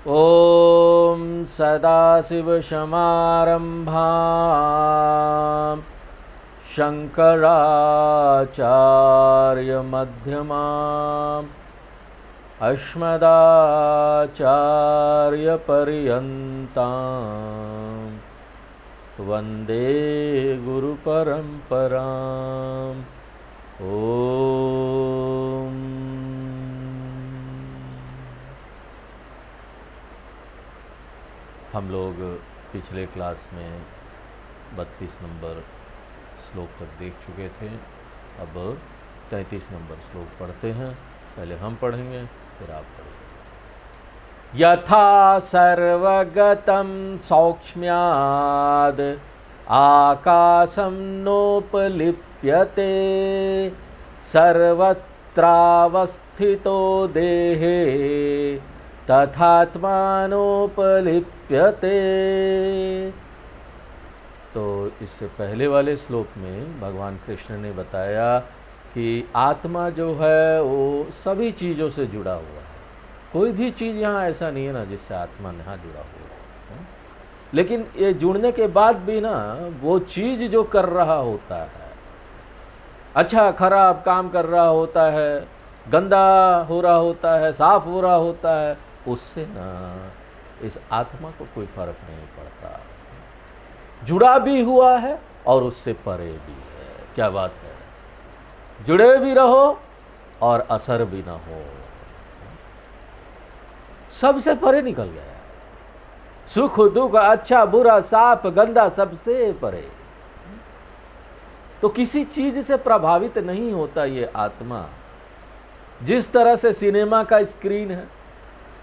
ॐ सदाशिवसमारम्भां शङ्कराचार्यमध्यमाम् अस्मदाचार्यपर्यन्तां वन्दे गुरुपरम्पराम्। ॐ हम लोग पिछले क्लास में 32 नंबर श्लोक तक देख चुके थे। अब 33 नंबर श्लोक पढ़ते हैं। पहले हम पढ़ेंगे, फिर आप पढ़ेंगे। यथा सर्वगतं सौक्ष्म्याद् आकाशं नोपलिप्यते सर्वत्रावस्थितो देहे तथात्मानोपलिप्यते। तो इससे पहले वाले श्लोक में भगवान कृष्ण ने बताया कि आत्मा जो है वो सभी चीज़ों से जुड़ा हुआ है। कोई भी चीज़ यहाँ ऐसा नहीं है ना जिससे आत्मा नहीं जुड़ा हुआ है। लेकिन ये जुड़ने के बाद भी ना वो चीज़ जो कर रहा होता है, अच्छा खराब काम कर रहा होता है, गंदा हो रहा होता है, साफ हो रहा होता है, उससे ना इस आत्मा को कोई फर्क नहीं पड़ता। जुड़ा भी हुआ है और उससे परे भी है। क्या बात है, जुड़े भी रहो और असर भी ना हो, सबसे परे निकल गया। सुख दुख, अच्छा बुरा, साफ गंदा, सबसे परे। तो किसी चीज से प्रभावित नहीं होता ये आत्मा। जिस तरह से सिनेमा का स्क्रीन है,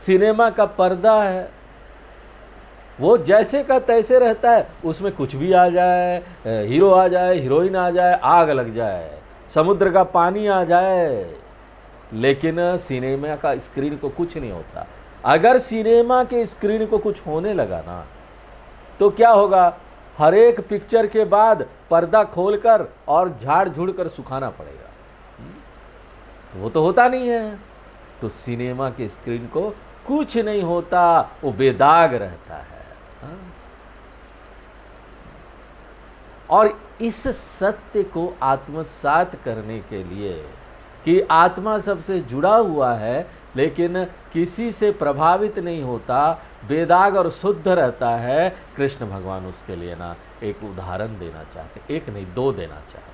सिनेमा का पर्दा है, वो जैसे का तैसे रहता है। उसमें कुछ भी आ जाए, हीरो आ जाए, हीरोइन आ जाए, आग लग जाए, समुद्र का पानी आ जाए, लेकिन सिनेमा का स्क्रीन को कुछ नहीं होता। अगर सिनेमा के स्क्रीन को कुछ होने लगा ना तो क्या होगा, हर एक पिक्चर के बाद पर्दा खोलकर और झाड़ झूड़ कर सुखाना पड़ेगा। वो तो होता नहीं है। तो सिनेमा के स्क्रीन को कुछ नहीं होता, वो बेदाग रहता है। और इस सत्य को आत्मसात करने के लिए कि आत्मा सबसे जुड़ा हुआ है लेकिन किसी से प्रभावित नहीं होता, बेदाग और शुद्ध रहता है, कृष्ण भगवान उसके लिए ना एक उदाहरण देना चाहते। एक नहीं, दो देना चाहते।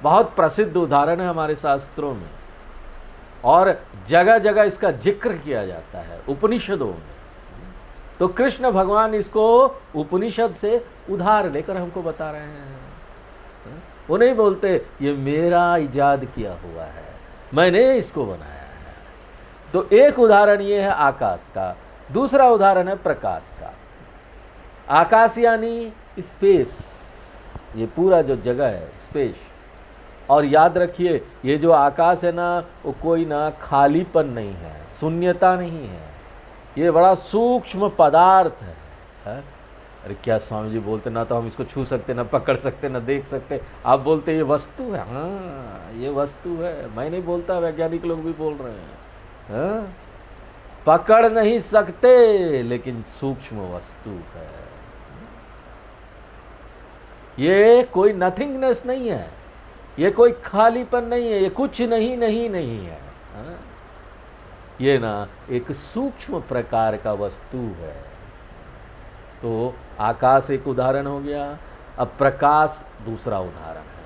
बहुत प्रसिद्ध उदाहरण है हमारे शास्त्रों में और जगह जगह इसका जिक्र किया जाता है उपनिषदों में। तो कृष्ण भगवान इसको उपनिषद से उधार लेकर हमको बता रहे हैं। वो नहीं बोलते ये मेरा इजाद किया हुआ है, मैंने इसको बनाया है। तो एक उदाहरण ये है आकाश का, दूसरा उदाहरण है प्रकाश का। आकाश यानी स्पेस, ये पूरा जो जगह है स्पेस। और याद रखिए ये जो आकाश है ना वो कोई ना खालीपन नहीं है, शून्यता नहीं है, ये बड़ा सूक्ष्म पदार्थ है। अरे क्या स्वामी जी बोलते, ना तो हम इसको छू सकते, ना पकड़ सकते, ना देख सकते। आप बोलते ये वस्तु है। हाँ ये वस्तु है, मैं नहीं बोलता, वैज्ञानिक लोग भी बोल रहे हैं। हाँ? पकड़ नहीं सकते लेकिन सूक्ष्म वस्तु है। ये कोई नथिंगनेस नहीं है, ये कोई खालीपन नहीं है, ये कुछ नहीं नहीं नहीं है। हाँ? ये ना एक सूक्ष्म प्रकार का वस्तु है। तो आकाश एक उदाहरण हो गया, अब प्रकाश दूसरा उदाहरण है।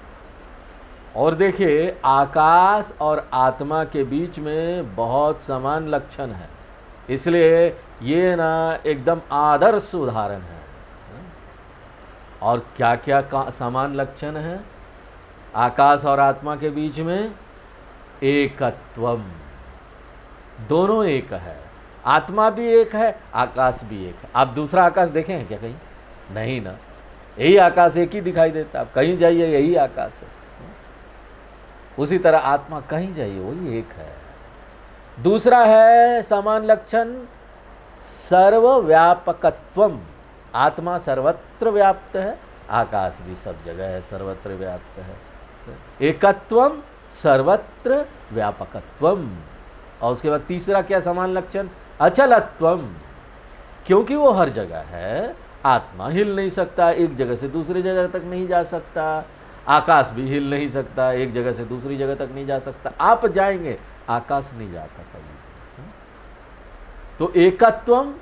और देखिए आकाश और आत्मा के बीच में बहुत समान लक्षण है, इसलिए ये ना एकदम आदर्श उदाहरण है। और क्या क्या समान लक्षण है आकाश और आत्मा के बीच में? एकत्वम, दोनों एक है। आत्मा भी एक है, आकाश भी एक है। आप दूसरा आकाश देखे हैं क्या कहीं? नहीं ना, यही आकाश एक ही दिखाई देता। आप कहीं जाइए यही आकाश है। उसी तरह आत्मा कहीं जाइए वही एक है। दूसरा है समान लक्षण सर्वव्यापकत्वम। आत्मा सर्वत्र व्याप्त है, आकाश भी सब जगह है, सर्वत्र व्याप्त है। एकत्वम सर्वत्र व्यापकत्वम। और उसके बाद तीसरा क्या समान लक्षण? अचलत्वम, क्योंकि वो हर जगह है। आत्मा हिल नहीं सकता, एक जगह से दूसरी जगह तक नहीं जा सकता। आकाश भी हिल नहीं सकता, एक जगह से दूसरी जगह तक नहीं जा सकता। आप जाएंगे, आकाश नहीं जाता कभी। तो एकत्वम,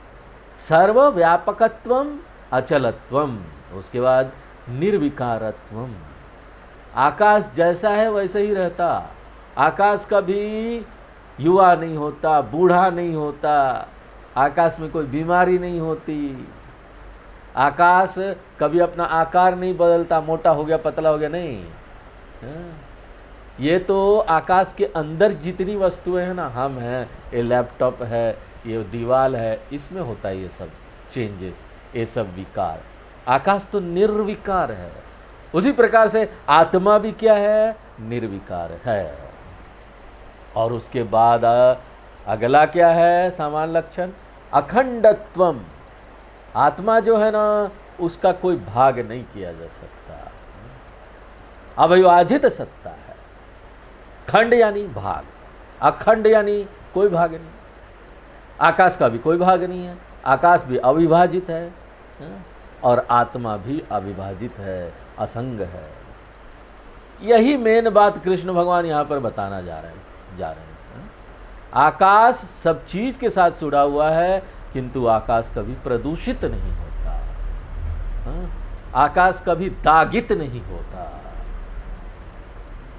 सर्वव्यापकत्वम, अचलत्वम, उसके बाद निर्विकारत्वम। आकाश जैसा है वैसे ही रहता। आकाश कभी युवा नहीं होता, बूढ़ा नहीं होता। आकाश में कोई बीमारी नहीं होती। आकाश कभी अपना आकार नहीं बदलता, मोटा हो गया पतला हो गया, नहीं। ये तो आकाश के अंदर जितनी वस्तुएं हैं ना, हम हैं, ये लैपटॉप है, ये दीवार है, इसमें होता है ये सब चेंजेस, ये सब विकार। आकाश तो निर्विकार है। उसी प्रकार से आत्मा भी क्या है? निर्विकार है। और उसके बाद अगला क्या है सामान्य लक्षण? अखंडत्वम। आत्मा जो है ना, उसका कोई भाग नहीं किया जा सकता, अविभाजित सत्ता है। खंड यानी भाग, अखंड यानी कोई भाग नहीं। आकाश का भी कोई भाग नहीं है, आकाश भी अविभाजित है और आत्मा भी अविभाजित है, असंग है। यही मेन बात कृष्ण भगवान यहाँ पर बताना जा रहे हैं। आकाश सब चीज के साथ जुड़ा हुआ है, किंतु आकाश कभी प्रदूषित नहीं होता। आकाश कभी दागित नहीं होता।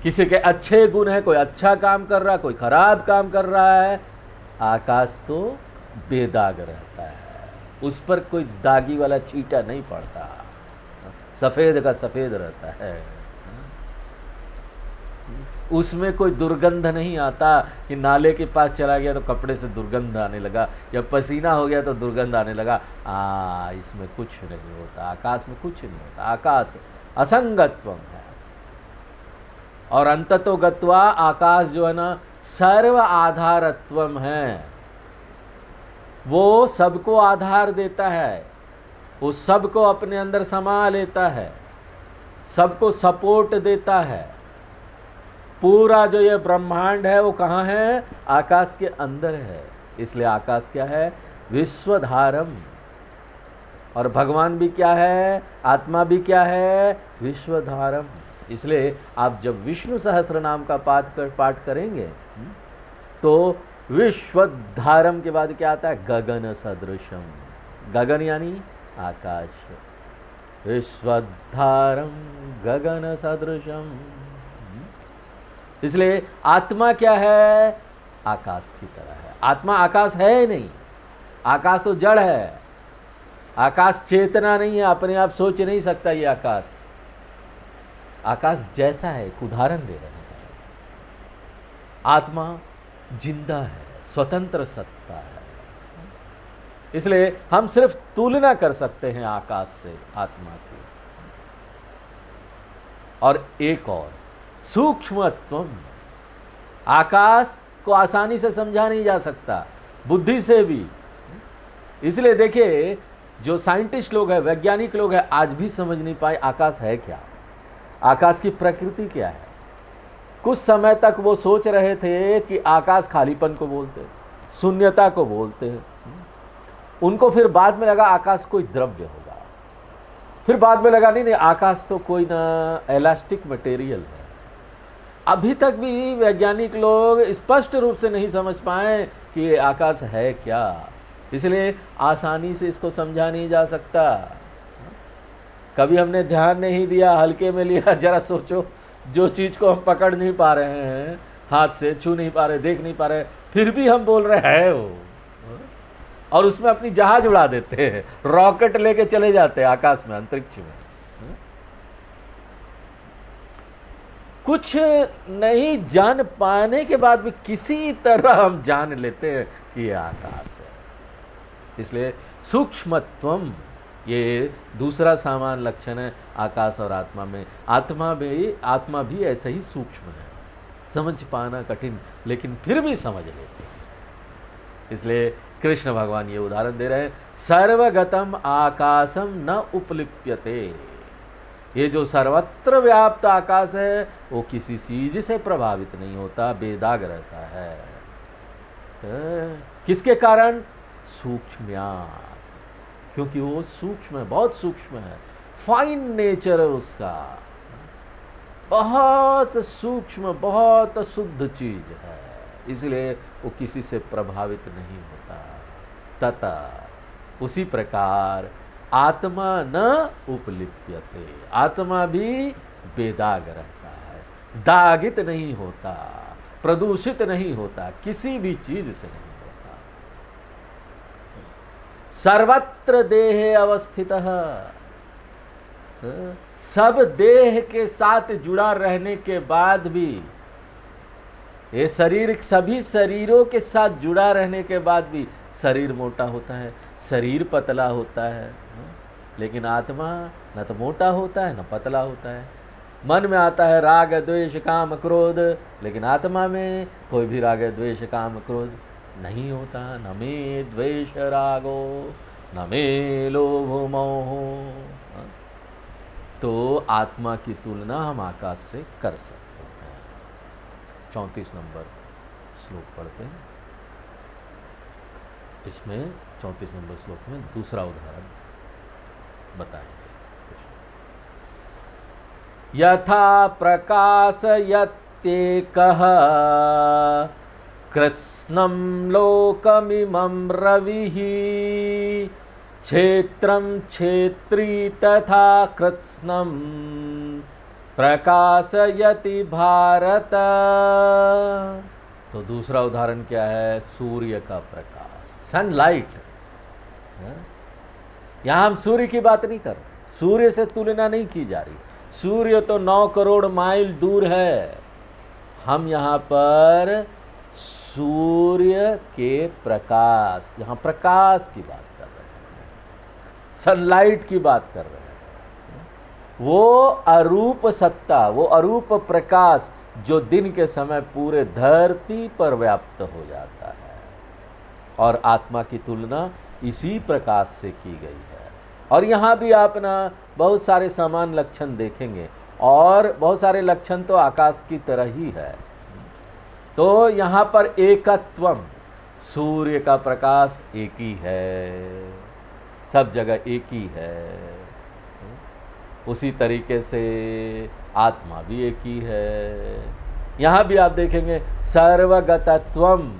किसी के अच्छे गुण है, कोई अच्छा काम कर रहा है, कोई खराब काम कर रहा है, आकाश तो बेदाग रहता है, उस पर कोई दागी वाला छींटा नहीं पड़ता, सफेद का सफेद रहता है। उसमें कोई दुर्गंध नहीं आता कि नाले के पास चला गया तो कपड़े से दुर्गंध आने लगा, या पसीना हो गया तो दुर्गंध आने लगा। इसमें कुछ नहीं होता, आकाश में कुछ नहीं होता। आकाश असंगत्वम है। और अंततो गत्वा आकाश जो है ना, सर्व आधारत्वम है। वो सबको आधार देता है, वो सबको अपने अंदर समा लेता है, सबको सपोर्ट देता है। पूरा जो ये ब्रह्मांड है वो कहाँ है? आकाश के अंदर है। इसलिए आकाश क्या है? विश्वधारम। और भगवान भी क्या है? आत्मा भी क्या है? विश्वधारम। इसलिए आप जब विष्णु सहस्त्र नाम का पाठ करेंगे तो विश्वधारम के बाद क्या आता है? गगन सदृशम। गगन यानी आकाश। विश्वधारम गगन सदृशम। इसलिए आत्मा क्या है? आकाश की तरह है। आत्मा आकाश है ही नहीं, आकाश तो जड़ है। आकाश चेतना नहीं है, अपने आप सोच नहीं सकता ये आकाश। आकाश जैसा है, एक उदाहरण दे रहे हैं। आत्मा जिंदा है, स्वतंत्र सत्ता है। इसलिए हम सिर्फ तुलना कर सकते हैं आकाश से आत्मा की। और एक और सूक्ष्मत्वम। आकाश को आसानी से समझा नहीं जा सकता, बुद्धि से भी। इसलिए देखिए, जो साइंटिस्ट लोग हैं, वैज्ञानिक लोग हैं, आज भी समझ नहीं पाए आकाश है क्या, आकाश की प्रकृति क्या है। कुछ समय तक वो सोच रहे थे कि आकाश खालीपन को बोलते हैं, शून्यता को बोलते हैं। उनको फिर बाद में लगा आकाश कोई द्रव्य होगा, फिर बाद में लगा नहीं आकाश तो कोई ना इलास्टिक मटेरियल है। अभी तक भी वैज्ञानिक लोग स्पष्ट रूप से नहीं समझ पाए कि ये आकाश है क्या। इसलिए आसानी से इसको समझा नहीं जा सकता। कभी हमने ध्यान नहीं दिया, हल्के में लिया। जरा सोचो, जो चीज़ को हम पकड़ नहीं पा रहे हैं, हाथ से छू नहीं पा रहे, देख नहीं पा रहे, फिर भी हम बोल रहे हैं वो, और उसमें अपनी जहाज उड़ा देते हैं, रॉकेट लेके चले जाते हैं आकाश में, अंतरिक्ष में। कुछ नहीं जान पाने के बाद भी किसी तरह हम जान लेते हैं कि ये आकाश है। इसलिए सूक्ष्मत्वम, ये दूसरा सामान्य लक्षण है आकाश और आत्मा में। आत्मा भी ऐसा ही सूक्ष्म है, समझ पाना कठिन, लेकिन फिर भी समझ लेते हैं। इसलिए कृष्ण भगवान ये उदाहरण दे रहे हैं, सर्वगतम आकाशम न उपलिप्यते। ये जो सर्वत्र व्याप्त आकाश है वो किसी चीज से प्रभावित नहीं होता, बेदाग रहता है। किसके कारण? सूक्ष्म्यात्, क्योंकि वो सूक्ष्म है, बहुत सूक्ष्म है, फाइन नेचर है उसका, बहुत सूक्ष्म, बहुत शुद्ध चीज है, इसलिए वो किसी से प्रभावित नहीं होता। तथा उसी प्रकार आत्मा न उपलिप्यते, आत्मा भी बेदाग रहता है, दागित नहीं होता, प्रदूषित नहीं होता, किसी भी चीज से नहीं होता। सर्वत्र देहे अवस्थितः, सब देह के साथ जुड़ा रहने के बाद भी, ये शरीर सभी शरीरों के साथ जुड़ा रहने के बाद भी शरीर मोटा होता है, शरीर पतला होता है, लेकिन आत्मा न तो मोटा होता है न पतला होता है। मन में आता है राग द्वेष काम क्रोध, लेकिन आत्मा में कोई भी राग द्वेष काम क्रोध नहीं होता। न मे द्वेष रागो न मे लोभ मोह। तो आत्मा की तुलना हम आकाश से कर सकते हैं। 34 नंबर श्लोक पढ़ते हैं। इसमें 34 नंबर श्लोक में दूसरा उदाहरण बताएंगे। यथा प्रकाशयत्येकः कृत्स्नं लोकमिमं रविः क्षेत्रं क्षेत्री तथा कृत्स्नं प्रकाशयति भारत। तो दूसरा उदाहरण क्या है? सूर्य का प्रकाश, सनलाइट। यहां हम सूर्य की बात नहीं कर रहे, सूर्य से तुलना नहीं की जा रही। सूर्य तो 9 करोड़ माइल दूर है। हम यहाँ पर सूर्य के प्रकाश, यहाँ प्रकाश की बात कर रहे हैं, सनलाइट की बात कर रहे हैं। वो अरूप सत्ता, वो अरूप प्रकाश जो दिन के समय पूरे धरती पर व्याप्त हो जाता है, और आत्मा की तुलना इसी प्रकाश से की गई है। और यहाँ भी आप ना बहुत सारे समान लक्षण देखेंगे, और बहुत सारे लक्षण तो आकाश की तरह ही है। तो यहाँ पर एकत्वम, सूर्य का प्रकाश एक ही है, सब जगह एक ही है। उसी तरीके से आत्मा भी एक ही है। यहाँ भी आप देखेंगे सर्वगतत्वम,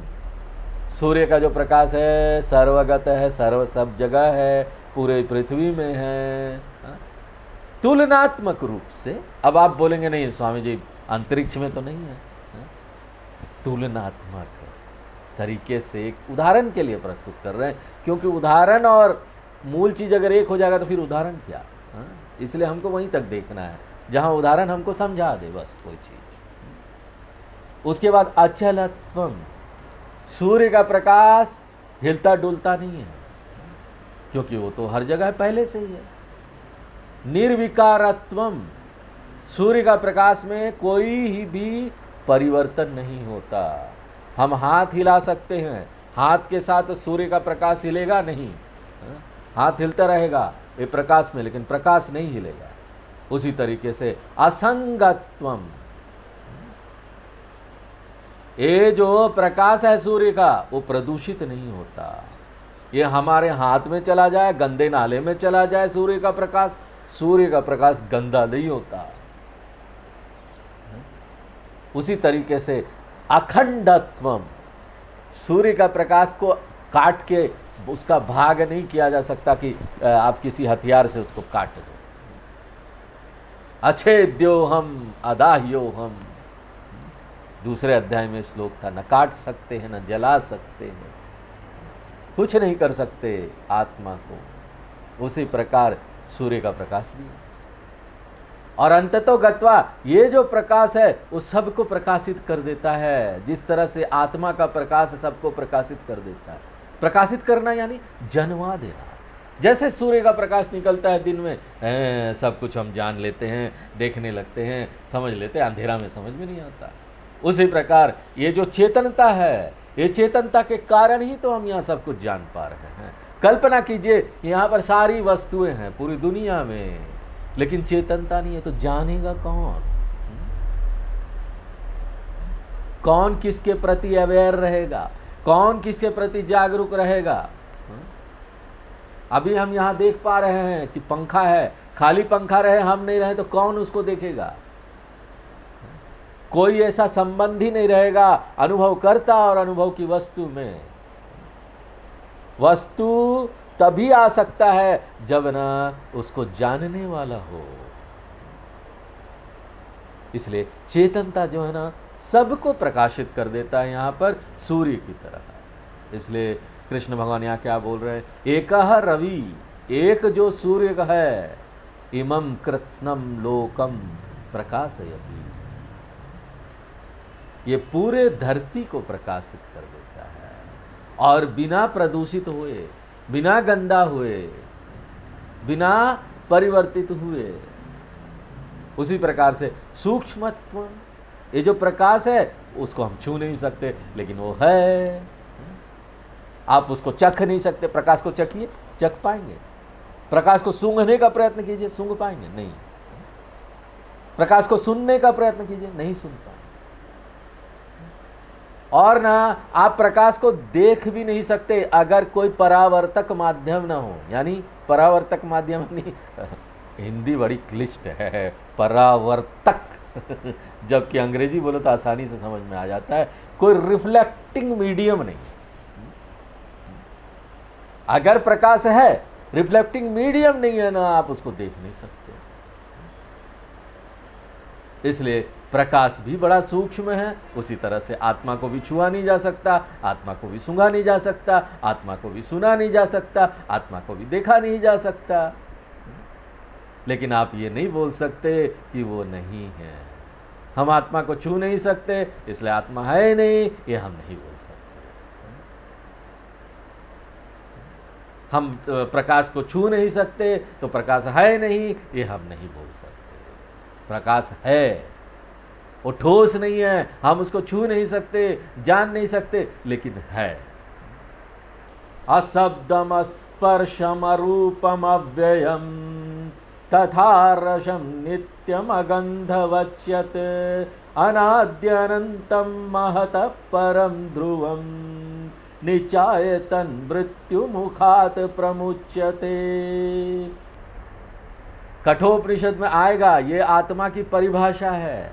सूर्य का जो प्रकाश है सर्वगत है, सर्व सब जगह है, पूरे पृथ्वी में है। तुलनात्मक रूप से, अब आप बोलेंगे नहीं स्वामी जी अंतरिक्ष में तो नहीं है, तुलनात्मक तरीके से एक उदाहरण के लिए प्रस्तुत कर रहे हैं, क्योंकि उदाहरण और मूल चीज अगर एक हो जाएगा तो फिर उदाहरण क्या। इसलिए हमको वहीं तक देखना है जहां उदाहरण हमको समझा दे बस कोई चीज। उसके बाद अचलत्वम, सूर्य का प्रकाश हिलता डुलता नहीं है, क्योंकि वो तो हर जगह पहले से ही है। निर्विकारत्वम, सूर्य का प्रकाश में कोई भी परिवर्तन नहीं होता। हम हाथ हिला सकते हैं, हाथ के साथ सूर्य का प्रकाश हिलेगा नहीं, हाथ हिलता रहेगा ये प्रकाश में, लेकिन प्रकाश नहीं हिलेगा। उसी तरीके से असंगत्वम, ये जो प्रकाश है सूर्य का वो प्रदूषित नहीं होता। ये हमारे हाथ में चला जाए, गंदे नाले में चला जाए सूर्य का प्रकाश गंदा नहीं होता। उसी तरीके से अखंडत्वम, सूर्य का प्रकाश को काट के उसका भाग नहीं किया जा सकता कि आप किसी हथियार से उसको काट दो। अच्छेद्यो हम अदाह्यो हम, दूसरे अध्याय में श्लोक था, न काट सकते हैं न जला सकते हैं, कुछ नहीं कर सकते आत्मा को। उसी प्रकार सूर्य का प्रकाश भी है। और अंततो गत्वा, ये जो प्रकाश है वो सबको प्रकाशित कर देता है। जिस तरह से आत्मा का प्रकाश सबको प्रकाशित कर देता है। प्रकाशित करना यानी जन्मा देना। जैसे सूर्य का प्रकाश निकलता है दिन में, सब कुछ हम जान लेते हैं, देखने लगते हैं, समझ लेते हैं, अंधेरा में समझ में नहीं आता। उसी प्रकार ये जो चेतनता है, ये चेतनता के कारण ही तो हम यहाँ सब कुछ जान पा रहे हैं। कल्पना कीजिए यहाँ पर सारी वस्तुएं हैं पूरी दुनिया में, लेकिन चेतनता नहीं है, तो जानेगा कौन? कौन किसके प्रति अवेयर रहेगा? कौन किसके प्रति जागरूक रहेगा? अभी हम यहाँ देख पा रहे हैं कि पंखा है, खाली पंखा रहे हम नहीं रहे तो कौन उसको देखेगा? कोई ऐसा संबंध ही नहीं रहेगा अनुभवकर्ता और अनुभव की वस्तु में। वस्तु तभी आ सकता है जब ना उसको जानने वाला हो। इसलिए चेतनता जो है ना सबको प्रकाशित कर देता है, यहाँ पर सूर्य की तरह। इसलिए कृष्ण भगवान यहाँ क्या बोल रहे हैं? एकह रवि, एक जो सूर्य है, इमं कृत्स्नम लोकम प्रकाशयति, ये पूरे धरती को प्रकाशित कर देता है और बिना प्रदूषित हुए, बिना गंदा हुए, बिना परिवर्तित हुए। उसी प्रकार से सूक्ष्मत्व, ये जो प्रकाश है उसको हम छू नहीं सकते, लेकिन वो है। आप उसको चख नहीं सकते, प्रकाश को चखिए, चख पाएंगे? प्रकाश को सूंघने का प्रयत्न कीजिए, सूंघ पाएंगे? नहीं। प्रकाश को सुनने का प्रयत्न कीजिए, नहीं सुन पाएंगे। और ना आप प्रकाश को देख भी नहीं सकते अगर कोई परावर्तक माध्यम ना हो। यानी परावर्तक माध्यम नहीं, हिंदी बड़ी क्लिष्ट है, परावर्तक जबकि अंग्रेजी बोलो तो आसानी से समझ में आ जाता है। कोई रिफ्लेक्टिंग मीडियम नहीं। अगर प्रकाश है, रिफ्लेक्टिंग मीडियम नहीं है ना, आप उसको देख नहीं सकते। इसलिए प्रकाश भी बड़ा सूक्ष्म है। उसी तरह से आत्मा को भी छुआ नहीं जा सकता, आत्मा को भी सूंघा नहीं जा सकता, आत्मा को भी सुना नहीं जा सकता, आत्मा को भी देखा नहीं जा सकता। लेकिन आप ये नहीं बोल सकते कि वो नहीं है। हम आत्मा को छू नहीं सकते, इसलिए आत्मा है नहीं, ये हम नहीं बोल सकते। हम प्रकाश को छू नहीं सकते तो प्रकाश है नहीं, ये हम नहीं बोल सकते। प्रकाश है, वो ठोस नहीं है, हम उसको छू नहीं सकते, जान नहीं सकते, लेकिन है। अशब्दम स्पर्शम रूपम अव्ययम तथा रसम नित्यम अगंधवच्यत अनाद्यनंतम महतः परम ध्रुवम निचायतन मृत्यु मुखात प्रमुच्यते। कठोपनिषद में आएगा, ये आत्मा की परिभाषा है।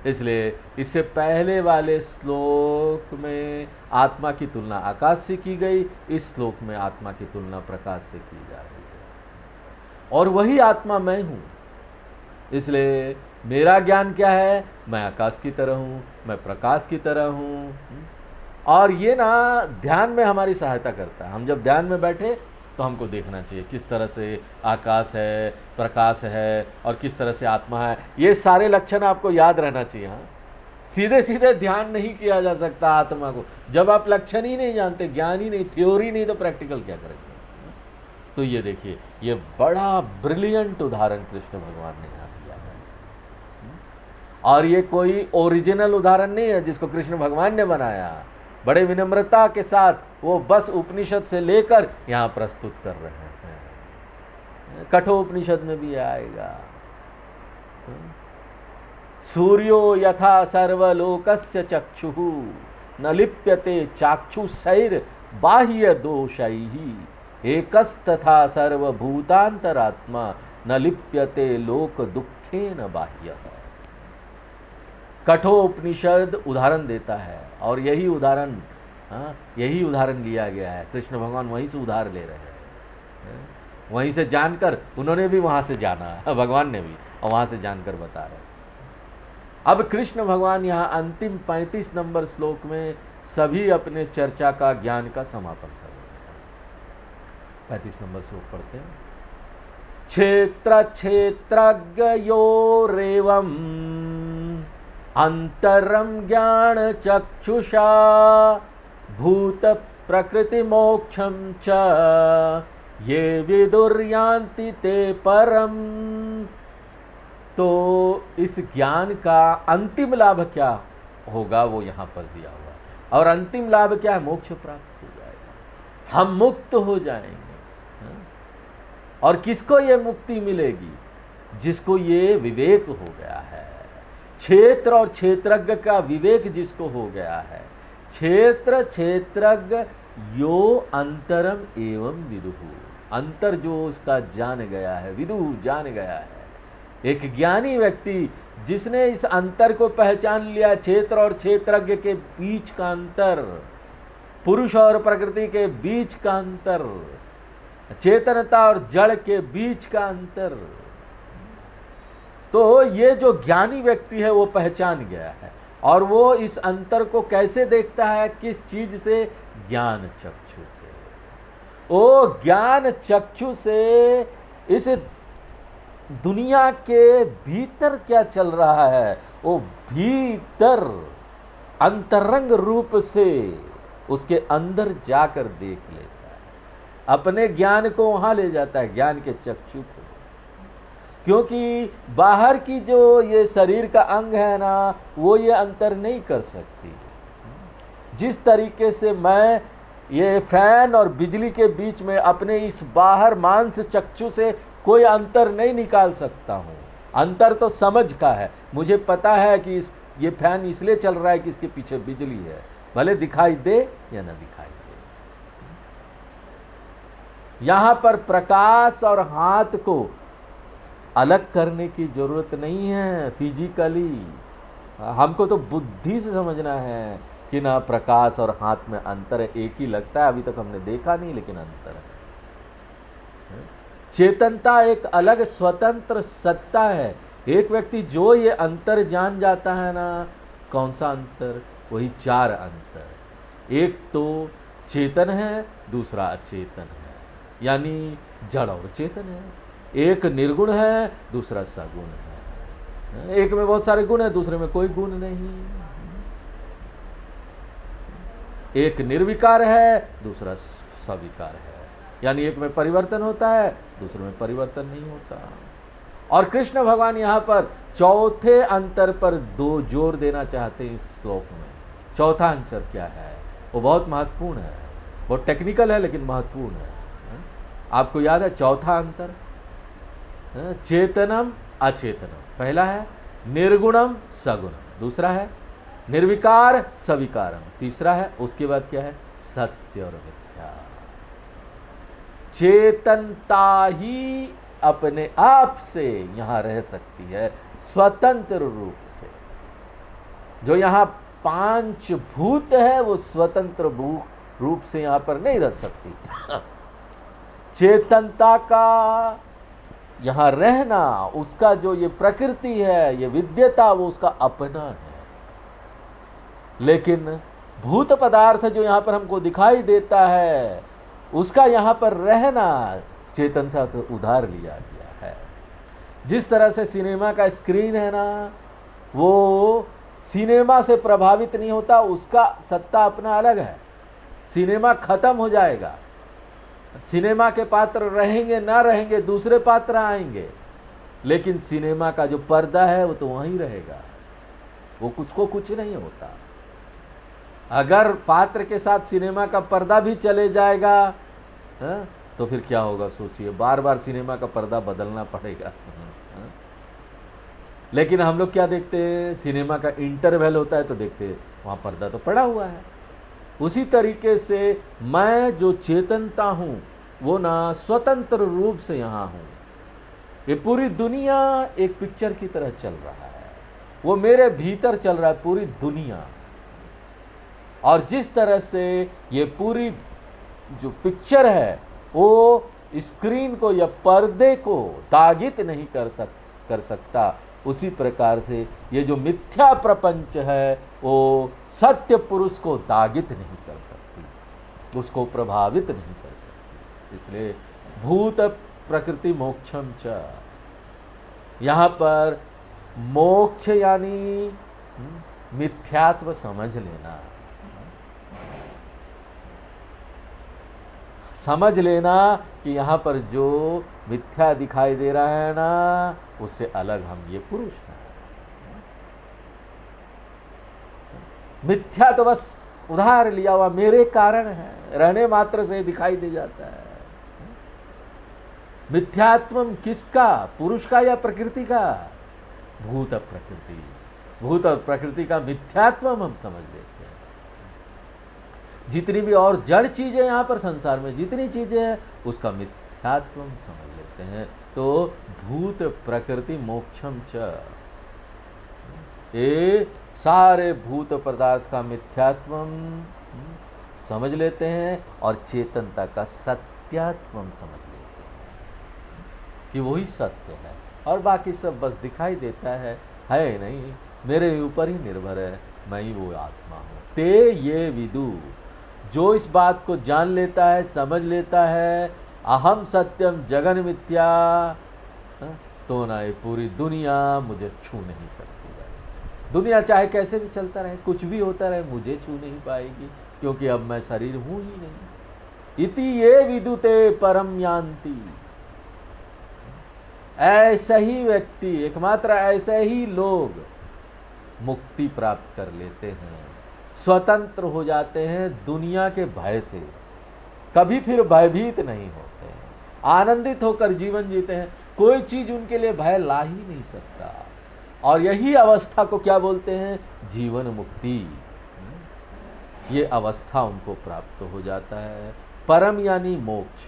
इसलिए इससे पहले वाले श्लोक में आत्मा की तुलना आकाश से की गई, इस श्लोक में आत्मा की तुलना प्रकाश से की जा रही है। और वही आत्मा मैं हूँ। इसलिए मेरा ज्ञान क्या है? मैं आकाश की तरह हूँ, मैं प्रकाश की तरह हूँ। और ये ना ध्यान में हमारी सहायता करता है। हम जब ध्यान में बैठे तो हमको देखना चाहिए किस तरह से आकाश है, प्रकाश है और किस तरह से आत्मा है। ये सारे लक्षण आपको याद रहना चाहिए। हाँ, सीधे सीधे ध्यान नहीं किया जा सकता आत्मा को। जब आप लक्षण ही नहीं जानते, ज्ञान ही नहीं, थ्योरी नहीं, तो प्रैक्टिकल क्या करेंगे? तो ये देखिए, ये बड़ा ब्रिलियंट उदाहरण कृष्ण भगवान ने यहाँ दिया है। और ये कोई ओरिजिनल उदाहरण नहीं है जिसको कृष्ण भगवान ने बनाया। बड़े विनम्रता के साथ वो बस उपनिषद से लेकर यहाँ प्रस्तुत कर रहे हैं। कठोपनिषद में भी आएगा, सूर्यो यथा सर्वलोकस्य चक्षुः न लिप्यते चाक्षुषैर् बाह्य दोषैः एकस्तथा सर्वभूतांतरात्मा न लिप्यते लोक दुखेन बाह्यः। कठोपनिषद उदाहरण देता है और यही उदाहरण लिया गया है। कृष्ण भगवान वहीं से उधार ले रहे हैं, वहीं से जानकर, उन्होंने भी वहाँ से जाना, भगवान ने भी, और वहाँ से जानकर बता रहे हैं। अब कृष्ण भगवान यहाँ अंतिम 35 नंबर श्लोक में सभी अपने चर्चा का, ज्ञान का समापन कर रहे हैं। 35 नंबर श्लोक पढ़ते हैं। क्षेत्र क्षेत्रज्ञयोरेवम् अंतरम ज्ञान चक्षुषा भूत प्रकृति मोक्षम च ये विदुर्यान्ति ते परम। तो इस ज्ञान का अंतिम लाभ क्या होगा वो यहाँ पर दिया हुआ है। और अंतिम लाभ क्या है? मोक्ष प्राप्त हो जाएगा, हम मुक्त हो जाएंगे। और किसको ये मुक्ति मिलेगी? जिसको ये विवेक हो गया है, क्षेत्र और क्षेत्रज्ञ का विवेक जिसको हो गया है, क्षेत्र क्षेत्रज्ञ यो अंतरम एवं विदुहु, अंतर जो उसका जान गया है, विदुहु जान गया है। एक ज्ञानी व्यक्ति जिसने इस अंतर को पहचान लिया, क्षेत्र और क्षेत्रज्ञ के बीच का अंतर, पुरुष और प्रकृति के बीच का अंतर, चेतनता और जड़ के बीच का अंतर, तो ये जो ज्ञानी व्यक्ति है वो पहचान गया है। और वो इस अंतर को कैसे देखता है, किस चीज से? ज्ञान चक्षु से। ओ ज्ञान चक्षु से इस दुनिया के भीतर क्या चल रहा है, वो भीतर अंतरंग रूप से उसके अंदर जाकर देख लेता है, अपने ज्ञान को वहां ले जाता है, ज्ञान के चक्षु को। क्योंकि बाहर की जो ये शरीर का अंग है ना, वो ये अंतर नहीं कर सकती। जिस तरीके से मैं ये फैन और बिजली के बीच में अपने इस बाहर मांस चक्षु से कोई अंतर नहीं निकाल सकता हूँ। अंतर तो समझ का है, मुझे पता है कि ये फैन इसलिए चल रहा है कि इसके पीछे बिजली है, भले दिखाई दे या ना दिखाई दे। यहाँ पर प्रकाश और हाथ को अलग करने की जरूरत नहीं है फिजिकली, हमको तो बुद्धि से समझना है कि ना प्रकाश और हाथ में अंतर है। एक ही लगता है, अभी तक हमने देखा नहीं, लेकिन अंतर है। चेतनता एक अलग स्वतंत्र सत्ता है। एक व्यक्ति जो ये अंतर जान जाता है ना, कौन सा अंतर? वही चार अंतर। एक तो चेतन है, दूसरा अचेतन है, यानी जड़ और चेतन है। एक निर्गुण है, दूसरा सगुण है। एक में बहुत सारे गुण है, दूसरे में कोई गुण नहीं। एक निर्विकार है, दूसरा सविकार है, यानी एक में परिवर्तन होता है, दूसरे में परिवर्तन नहीं होता। और कृष्ण भगवान यहाँ पर चौथे अंतर पर दो जोर देना चाहते हैं इस श्लोक में। चौथा अंतर क्या है? वो बहुत महत्वपूर्ण है, बहुत टेक्निकल है लेकिन महत्वपूर्ण है। आपको याद है चौथा अंतर? चेतनम अचेतनम, पहला है निर्गुणम सगुणम, दूसरा है निर्विकार सविकारम, तीसरा है, उसके बाद क्या है? सत्य और मिथ्या। चेतनता ही अपने आप से यहां रह सकती है स्वतंत्र रूप से। जो यहां पांच भूत है वो स्वतंत्र रूप से यहां पर नहीं रह सकती। चेतनता का यहां रहना, उसका जो ये प्रकृति है, ये विद्यता, वो उसका अपना है। लेकिन भूत पदार्थ जो यहां पर हमको दिखाई देता है, उसका यहां पर रहना चेतन से उधार लिया गया है। जिस तरह से सिनेमा का स्क्रीन है ना, वो सिनेमा से प्रभावित नहीं होता, उसका सत्ता अपना अलग है। सिनेमा खत्म हो जाएगा, सिनेमा के पात्र रहेंगे ना रहेंगे, दूसरे पात्र आएंगे, लेकिन सिनेमा का जो पर्दा है वो तो वहीं रहेगा, वो उसको कुछ नहीं होता। अगर पात्र के साथ सिनेमा का पर्दा भी चले जाएगा है? तो फिर क्या होगा सोचिए, बार बार सिनेमा का पर्दा बदलना पड़ेगा। लेकिन हम लोग क्या देखते हैं, सिनेमा का इंटरवल होता है तो देखते हैं वहाँ पर्दा तो पड़ा हुआ है। उसी तरीके से मैं जो चेतनता हूँ वो ना स्वतंत्र रूप से यहाँ हूँ। ये पूरी दुनिया एक पिक्चर की तरह चल रहा है, वो मेरे भीतर चल रहा है पूरी दुनिया। और जिस तरह से ये पूरी जो पिक्चर है वो स्क्रीन को या पर्दे को तागित नहीं कर सकता, उसी प्रकार से ये जो मिथ्या प्रपंच है वो सत्य पुरुष को तागित नहीं कर सकती, उसको प्रभावित नहीं कर सकती। इसलिए भूत प्रकृति मोक्षम च, यहाँ पर मोक्ष यानी मिथ्यात्व समझ लेना, समझ लेना कि यहाँ पर जो मिथ्या दिखाई दे रहा है ना, उससे अलग हम ये पुरुष हैं। मिथ्या तो बस उधार लिया हुआ मेरे कारण है, रहने मात्र से दिखाई दे जाता है। मिथ्यात्व किसका, पुरुष का या प्रकृति का? भूत प्रकृति, भूत और प्रकृति का मिथ्यात्व हम समझ लेते हैं। जितनी भी और जड़ चीज़ें यहाँ पर संसार में जितनी चीज़ें हैं उसका मिथ्यात्व हम समझ लेते हैं। तो भूत प्रकृति मोक्षम च, ये सारे भूत पदार्थ का मिथ्यात्व समझ लेते हैं और चेतनता का सत्यात्व समझ लेते हैं कि वही सत्य है और बाकी सब बस दिखाई देता है नहीं, मेरे ऊपर ही निर्भर है, मैं ही वो आत्मा हूँ। ते ये विदु, जो इस बात को जान लेता है, समझ लेता है, अहम सत्यम जगन मिथ्या, तो ना ये पूरी दुनिया मुझे छू नहीं सकती है। दुनिया चाहे कैसे भी चलता रहे, कुछ भी होता रहे, मुझे छू नहीं पाएगी, क्योंकि अब मैं शरीर हूं ही नहीं। इति ये विदुते परम यान्ति, ऐसा ही व्यक्ति, एकमात्र ऐसे ही लोग मुक्ति प्राप्त कर लेते हैं, स्वतंत्र हो जाते हैं दुनिया के भय से, कभी फिर भयभीत नहीं होते हैं, आनंदित होकर जीवन जीते हैं, कोई चीज उनके लिए भय ला ही नहीं सकता। और यही अवस्था को क्या बोलते हैं? जीवन मुक्ति। ये अवस्था उनको प्राप्त हो जाता है। परम यानी मोक्ष,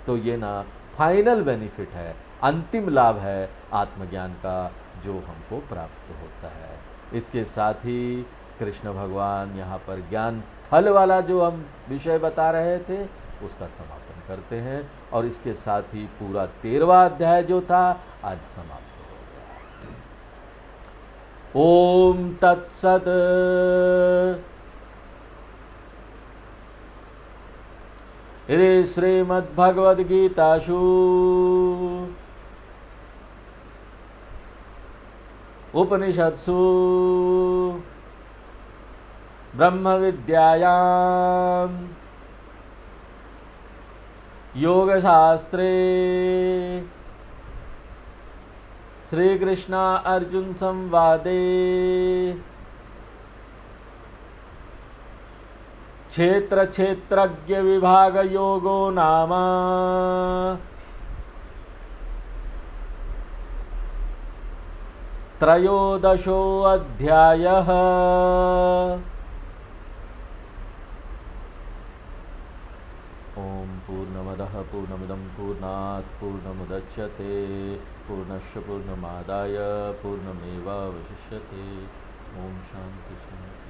तो ये ना फाइनल बेनिफिट है, अंतिम लाभ है आत्मज्ञान का जो हमको प्राप्त होता है। इसके साथ ही कृष्ण भगवान यहाँ पर ज्ञान फल वाला जो हम विषय बता रहे थे उसका समापन करते हैं और इसके साथ ही पूरा 13वां अध्याय जो था आज समाप्त हो गया। ओम तत्सत। इति श्रीमद्भगवद्गीतासु उपनिषत्सु ब्रह्म विद्यायां योगशास्त्रे श्री कृष्ण अर्जुन संवादे क्षेत्र क्षेत्रज्ञ विभाग योगो नाम त्रयोदशो अध्यायः। ओम पूर्णमदः पूर्णमिदं पूर्णात् पूर्णमुदच्यते पूर्णस्य पूर्णमादाय पूर्णमेवावशिष्यते। ओम शांति शांति।